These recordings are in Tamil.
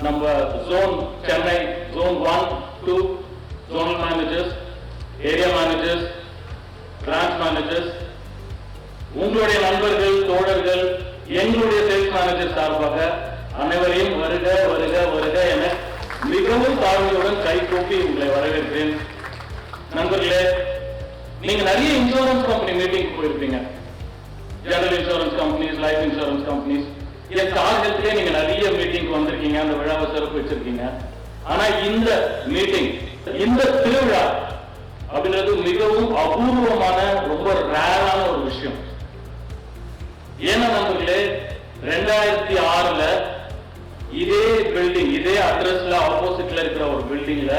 நம்ம zone Chennai, zone 1, 2, zonal managers, area managers, branch managers, உங்களுடைய நண்பர்கள், தோழர்கள், எங்களுடைய சேல்ஸ் மேனேஜர் சார்பாக அனைவரையும் வருக வருக வருக என மிகவும் தாழ்மையுடன் கை கூப்பி உங்களை வரவேற்கிறேன். நண்பர்களே, நீங்க நிறைய இன்சூரன்ஸ் கம்பெனி மீட்டிங் போயிருப்பீங்க. General insurance companies, life insurance companies, star ஹெல்த்லயே நீங்க நிறைய மீட்டிங் வந்திருக்கீங்க, அந்த விழாவை சிறப்பு வச்சிருக்கீங்க. ஆனா இந்த மீட்டிங், இந்த திருவிழா அப்படின்றது மிகவும் அபூர்வமான, ரொம்ப ரேரான ஒரு விஷயம். ஏன்னா நண்பர்களே, 2006ல இதே பில்டிங், இதே அட்ரஸ்ல ஆப்போசிட்ல இருக்கிற ஒரு பில்டிங்ல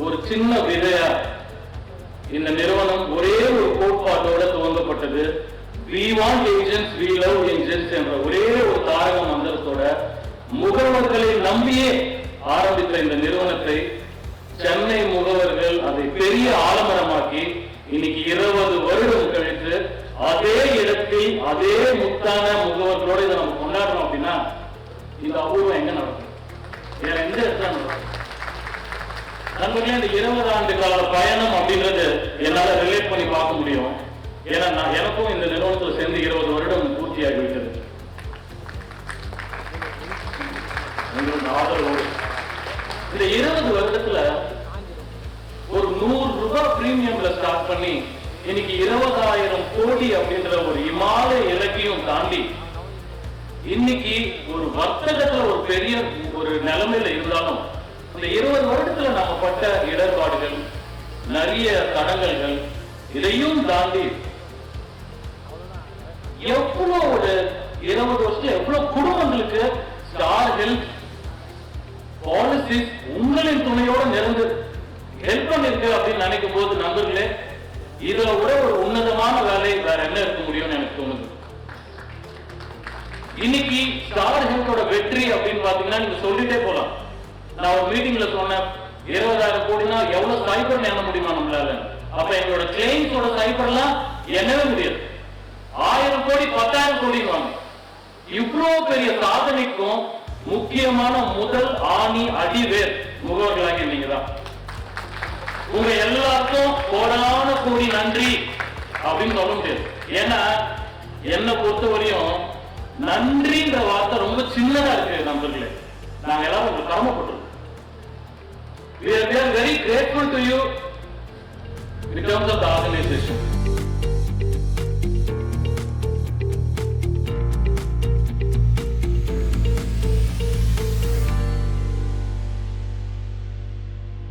ஒரு சின்ன விதையா இந்த நிறுவனம் ஒரே ஒரு கோட்பாட்டோட துவங்கப்பட்டது. We want agents, we love agents என்ற ஒரே ஒரு தாரக மந்திரத்தோட முகவர்களை நம்பியே ஆரம்பித்த இந்த நிறுவனத்தை சென்னை முகவர்கள் அதை பெரிய ஆலமரமாக்கி இன்னைக்கு 20 வருடம் கழித்து அதே இடத்தில் அதே முத்தான முகவர்களோட இதை நம்ம கொண்டாடுறோம் அப்படின்னா இந்த அபூர்வம் எங்க நடக்கும்? வேற எந்த இடத்துல நடக்கும்? நண்பர்களே, இந்த 20 ஆண்டு கால பயணம் அப்படின்றது என்னால ரிலேட் பண்ணி பார்க்க முடியும். ஏன்னா எனக்கும் இந்த நிறுவனத்தில் சேர்ந்து 20 வருடம் பூர்த்தியாகிவிட்டது. ஆதரவோடு இந்த 20 வருடத்துல ஒரு 100 ரூபாய் பிரீமியம்ல ஸ்டார்ட் பண்ணி இன்னைக்கு 20,000 கோடி அப்படின்ற ஒரு இமாலய இலக்கையும் தாண்டி இன்னைக்கு ஒரு வர்த்தகத்துல ஒரு பெரிய ஒரு நிலைமையில இருந்தாலும் இந்த 20 வருடத்துல நாம பட்ட இடர்பாடுகள், நிறைய தடங்கல்கள், இதையும் தாண்டி எவ்வளவு ஒரு 20 வருஷம் எவ்வளவு குடும்பங்களுக்கு ஸ்டார் ஹெல்த் பாலிசிஸ் உங்களின் துணையோட நிறைந்து ஹெல்ப் பண்ணிருக்கு அப்படின்னு நினைக்கும் போது நண்பர்களே, இதுல கூட ஒரு உன்னதமான வேலை வேற என்ன இருக்க முடியும்னு எனக்கு தோணுது. இன்னைக்கு ஸ்டார் ஹெல்த்தோட வெற்றி அப்படின்னு பாத்தீங்கன்னா நீங்க சொல்லிட்டே போலாம். நான் ஒரு மீட்டிங்ல சொன்னேன், 20,000 கோடினா எவ்வளவு சைபர் எண்ண முடியுமா நம்மளால? அப்ப எங்களோட கிளைம்ஸோட சைபர்லாம் எண்ணவே முடியாது. 1000 கோடி 10,000 கோடி வாங்க. இவ்வளவு பெரிய சாதனைக்கும் முக்கியமான முதல் ஆணி அடிவேர் முகவர்களாக நீங்க தான். உங்க எல்லாருக்கும் கோடான கோடி நன்றி அப்படின்னு சொல்ல முடியாது. ஏன்னா என்னை பொறுத்தவரையும் நன்றின்ற வார்த்தை ரொம்ப சின்னதா இருக்கு நண்பர்களே. நாங்க எல்லாரும் உங்களுக்கு கடமைப்பட்டிருக்கோம். We are very grateful to you in terms of the organization.